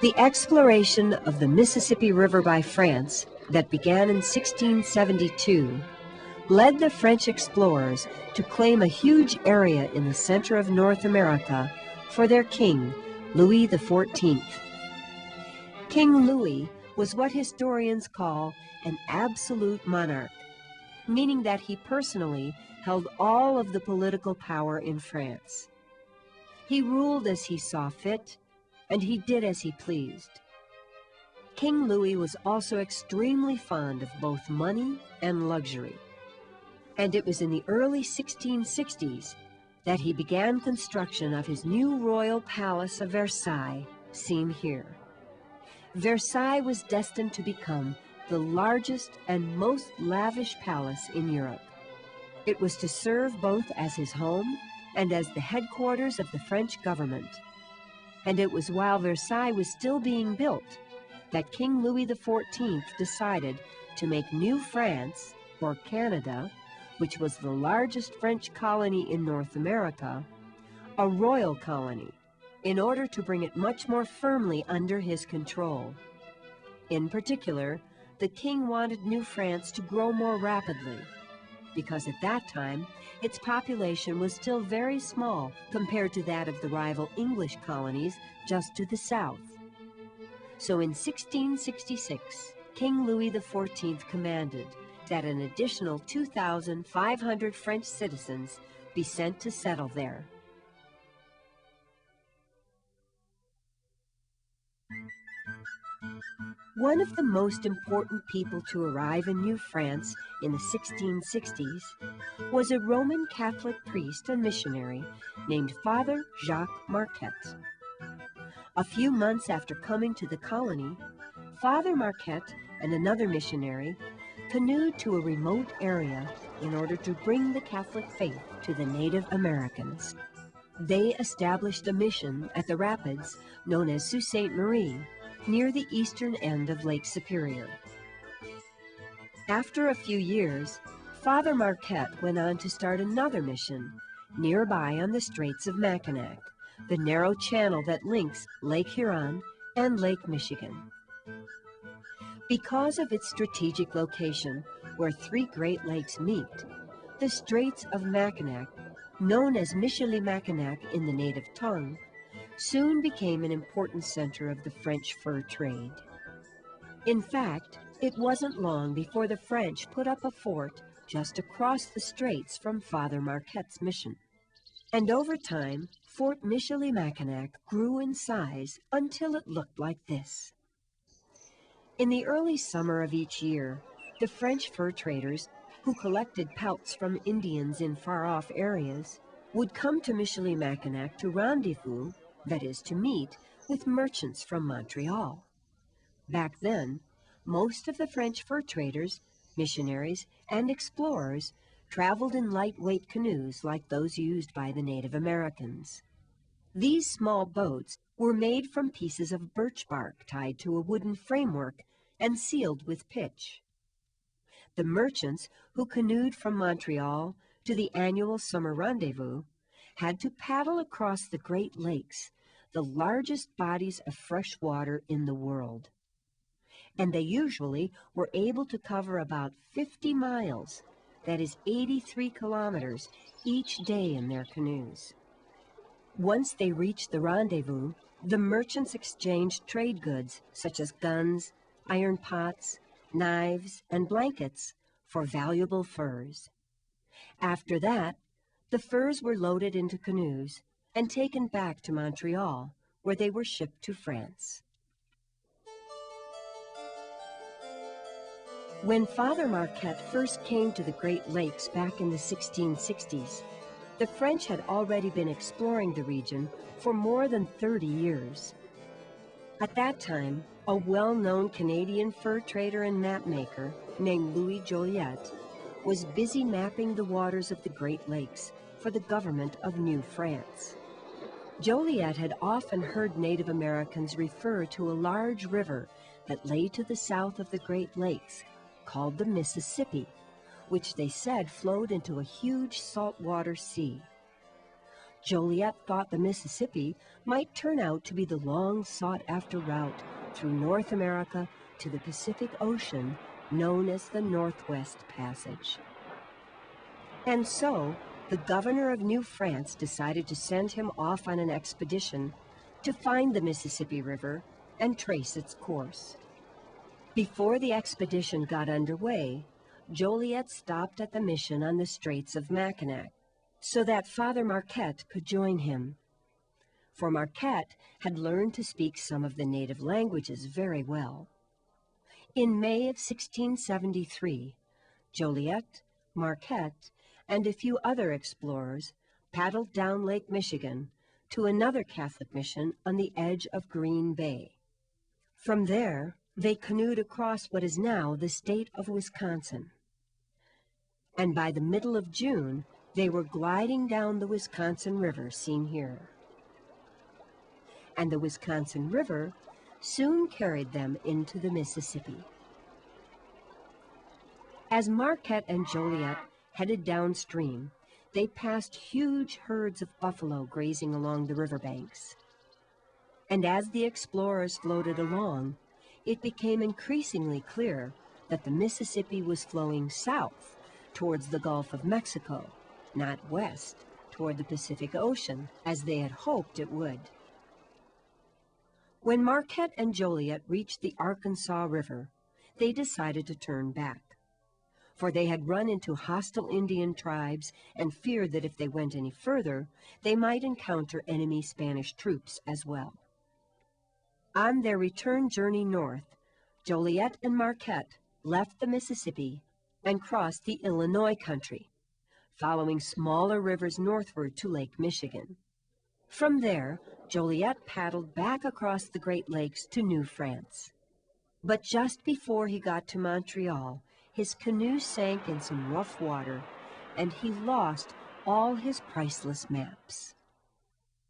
The exploration of the Mississippi River by France that began in 1672 led the French explorers to claim a huge area in the center of North America for their king, Louis XIV. King Louis was what historians call an absolute monarch, meaning that he personally held all of the political power in France. He ruled as he saw fit, and he did as he pleased. King Louis was also extremely fond of both money and luxury. And it was in the early 1660s that he began construction of his new royal palace of Versailles, seen here. Versailles was destined to become the largest and most lavish palace in Europe. It was to serve both as his home and as the headquarters of the French government. And it was while Versailles was still being built that King Louis XIV decided to make New France, or Canada, which was the largest French colony in North America, a royal colony, in order to bring it much more firmly under his control. In particular, the king wanted New France to grow more rapidly, because at that time, its population was still very small compared to that of the rival English colonies just to the south. So in 1666, King Louis XIV commanded that an additional 2,500 French citizens be sent to settle there. One of the most important people to arrive in New France in the 1660s was a Roman Catholic priest and missionary named Father Jacques Marquette. A few months after coming to the colony, Father Marquette and another missionary canoed to a remote area in order to bring the Catholic faith to the Native Americans. They established a mission at the rapids known as Sault Ste. Marie, near the eastern end of Lake Superior. After a few years, Father Marquette went on to start another mission nearby on the Straits of Mackinac, the narrow channel that links Lake Huron and Lake Michigan. Because of its strategic location, where three Great Lakes meet, the Straits of Mackinac, known as Michilimackinac in the native tongue, soon became an important center of the French fur trade. In fact, it wasn't long before the French put up a fort just across the straits from Father Marquette's mission. And over time, Fort Michilimackinac grew in size until it looked like this. In the early summer of each year, the French fur traders, who collected pelts from Indians in far-off areas, would come to Michilimackinac to rendezvous, that is, to meet, with merchants from Montreal. Back then, most of the French fur traders, missionaries, and explorers traveled in lightweight canoes like those used by the Native Americans. These small boats were made from pieces of birch bark tied to a wooden framework and sealed with pitch. The merchants who canoed from Montreal to the annual summer rendezvous had to paddle across the Great Lakes, the largest bodies of fresh water in the world. And they usually were able to cover about 50 miles, that is 83 kilometers, each day in their canoes. Once they reached the rendezvous, the merchants exchanged trade goods such as guns, iron pots, knives, and blankets for valuable furs. After that, the furs were loaded into canoes and taken back to Montreal, where they were shipped to France. When Father Marquette first came to the Great Lakes back in the 1660s, the French had already been exploring the region for more than 30 years. At that time, a well-known Canadian fur trader and mapmaker named Louis Jolliet was busy mapping the waters of the Great Lakes for the government of New France. Jolliet had often heard Native Americans refer to a large river that lay to the south of the Great Lakes, called the Mississippi, which they said flowed into a huge saltwater sea. Joliet thought the Mississippi might turn out to be the long-sought-after route through North America to the Pacific Ocean, known as the Northwest Passage. And so, the governor of New France decided to send him off on an expedition to find the Mississippi River and trace its course. Before the expedition got underway, Joliet stopped at the mission on the Straits of Mackinac, so that Father Marquette could join him. For Marquette had learned to speak some of the native languages very well. In May of 1673, Joliet, Marquette, and a few other explorers paddled down Lake Michigan to another Catholic mission on the edge of Green Bay. From there, they canoed across what is now the state of Wisconsin. And by the middle of June, they were gliding down the Wisconsin River seen here. And the Wisconsin River soon carried them into the Mississippi. As Marquette and Joliet headed downstream, they passed huge herds of buffalo grazing along the riverbanks. And as the explorers floated along, it became increasingly clear that the Mississippi was flowing south towards the Gulf of Mexico, not west toward the Pacific Ocean, as they had hoped it would. When Marquette and Joliet reached the Arkansas River, they decided to turn back, for they had run into hostile Indian tribes and feared that if they went any further, they might encounter enemy Spanish troops as well. On their return journey north, Joliet and Marquette left the Mississippi and crossed the Illinois country, following smaller rivers northward to Lake Michigan. From there, Joliet paddled back across the Great Lakes to New France. But just before he got to Montreal, his canoe sank in some rough water, and he lost all his priceless maps.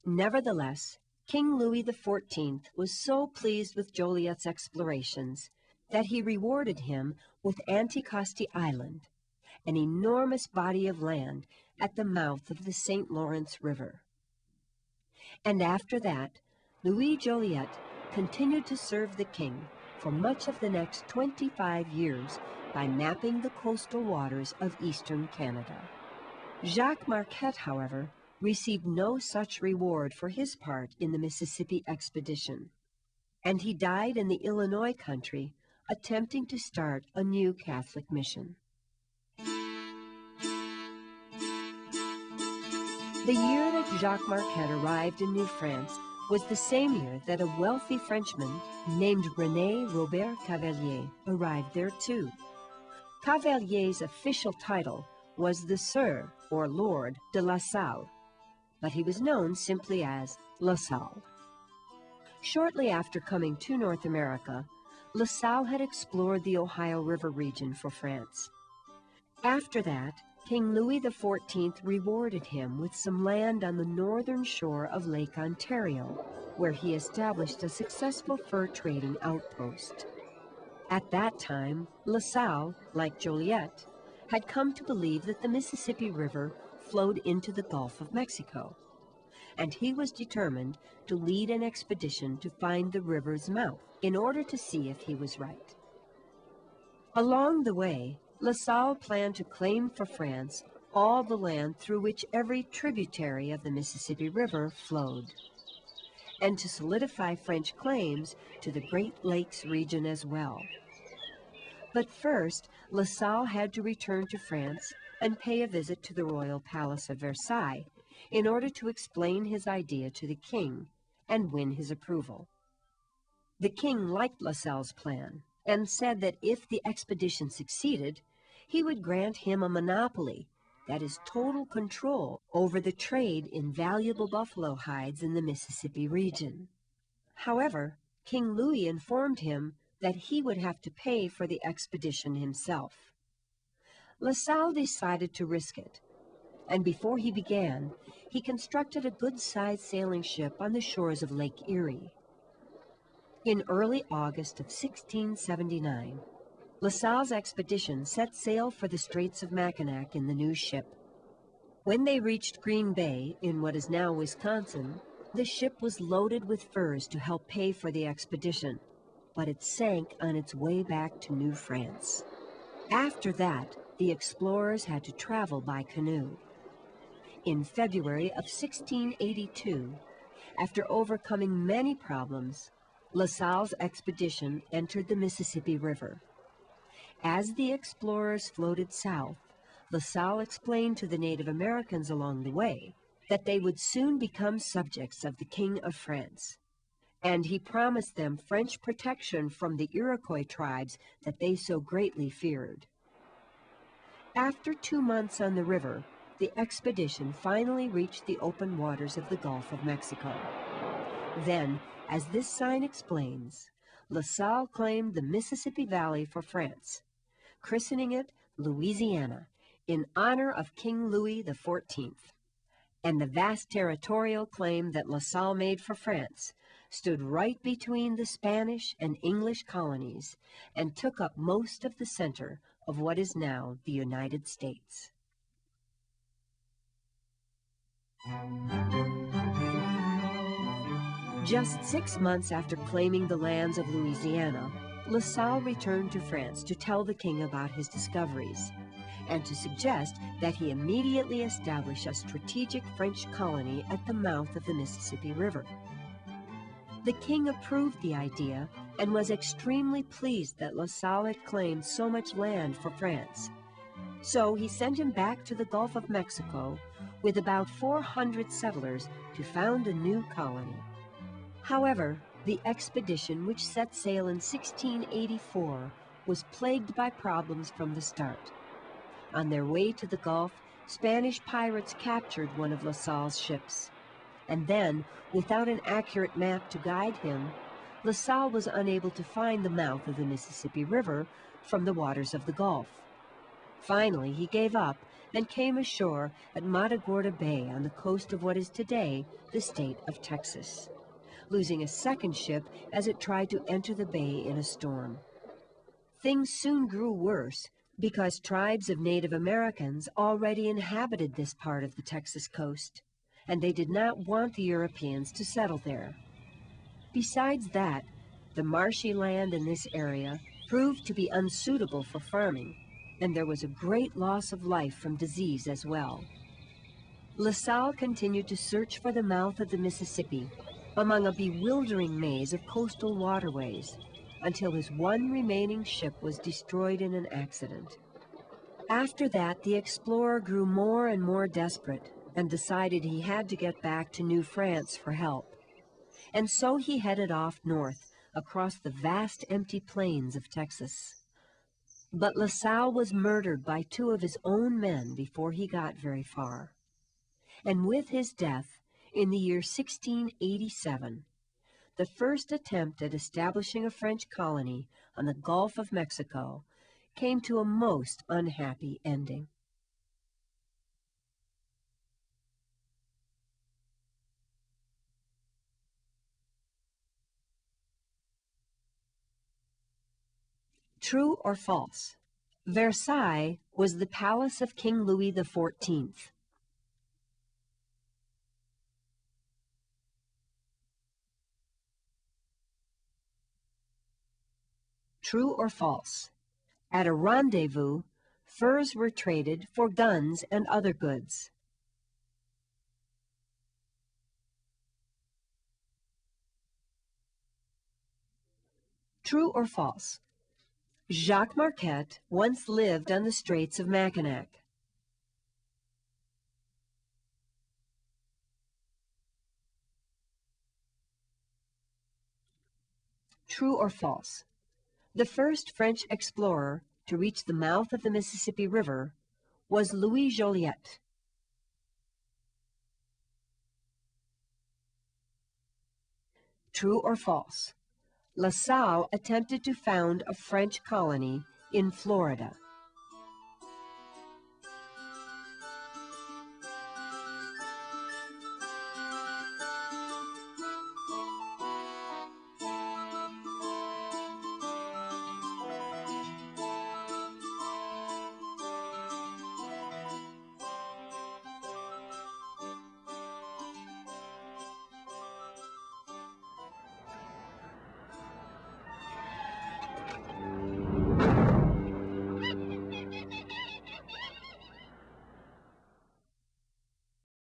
Nevertheless, King Louis XIV was so pleased with Joliet's explorations that he rewarded him with Anticosti Island, an enormous body of land at the mouth of the St. Lawrence River. And after that, Louis Joliet continued to serve the king for much of the next 25 years by mapping the coastal waters of eastern Canada. Jacques Marquette, however, received no such reward for his part in the Mississippi expedition, and he died in the Illinois country attempting to start a new Catholic mission. The year that Jacques Marquette arrived in New France was the same year that a wealthy Frenchman named René Robert Cavelier arrived there too. Cavalier's official title was the Sir, or Lord, de LaSalle, but he was known simply as LaSalle. Shortly after coming to North America, LaSalle had explored the Ohio River region for France. After that, King Louis XIV rewarded him with some land on the northern shore of Lake Ontario, where he established a successful fur trading outpost. At that time, LaSalle, like Joliet, had come to believe that the Mississippi River flowed into the Gulf of Mexico, and he was determined to lead an expedition to find the river's mouth in order to see if he was right. Along the way, LaSalle planned to claim for France all the land through which every tributary of the Mississippi River flowed, and to solidify French claims to the Great Lakes region as well. But first, LaSalle had to return to France and pay a visit to the royal palace of Versailles in order to explain his idea to the king and win his approval. The king liked LaSalle's plan and said that if the expedition succeeded, he would grant him a monopoly, that is, total control over the trade in valuable buffalo hides in the Mississippi region. However, King Louis informed him that he would have to pay for the expedition himself. LaSalle decided to risk it, and before he began, he constructed a good-sized sailing ship on the shores of Lake Erie. In early August of 1679, LaSalle's expedition set sail for the Straits of Mackinac in the new ship. When they reached Green Bay, in what is now Wisconsin, the ship was loaded with furs to help pay for the expedition, but it sank on its way back to New France. After that, the explorers had to travel by canoe. In February of 1682, after overcoming many problems, LaSalle's expedition entered the Mississippi River. As the explorers floated south, LaSalle explained to the Native Americans along the way that they would soon become subjects of the King of France, and he promised them French protection from the Iroquois tribes that they so greatly feared. After 2 months on the river, the expedition finally reached the open waters of the Gulf of Mexico. Then, as this sign explains, LaSalle claimed the Mississippi Valley for France, christening it Louisiana in honor of King Louis XIV. And the vast territorial claim that LaSalle made for France stood right between the Spanish and English colonies and took up most of the center of what is now the United States. Just 6 months after claiming the lands of Louisiana, LaSalle returned to France to tell the king about his discoveries, and to suggest that he immediately establish a strategic French colony at the mouth of the Mississippi River. The king approved the idea and was extremely pleased that LaSalle had claimed so much land for France. So he sent him back to the Gulf of Mexico with about 400 settlers to found a new colony. However, the expedition, which set sail in 1684, was plagued by problems from the start. On their way to the Gulf, Spanish pirates captured one of LaSalle's ships. And then, without an accurate map to guide him, LaSalle was unable to find the mouth of the Mississippi River from the waters of the Gulf. Finally, he gave up and came ashore at Matagorda Bay on the coast of what is today the state of Texas, losing a second ship as it tried to enter the bay in a storm. Things soon grew worse because tribes of Native Americans already inhabited this part of the Texas coast, and they did not want the Europeans to settle there. Besides that, the marshy land in this area proved to be unsuitable for farming, and there was a great loss of life from disease as well. LaSalle continued to search for the mouth of the Mississippi among a bewildering maze of coastal waterways until his one remaining ship was destroyed in an accident. After that, the explorer grew more and more desperate and decided he had to get back to New France for help. And so he headed off north across the vast empty plains of Texas. But LaSalle was murdered by 2 of his own men before he got very far. And with his death, in the year 1687, the first attempt at establishing a French colony on the Gulf of Mexico came to a most unhappy ending. True or false? Versailles was the palace of King Louis XIV. True or false? At a rendezvous, furs were traded for guns and other goods. True or false? Jacques Marquette once lived on the Straits of Mackinac. True or false? The first French explorer to reach the mouth of the Mississippi River was Louis Jolliet. True or false? LaSalle attempted to found a French colony in Florida.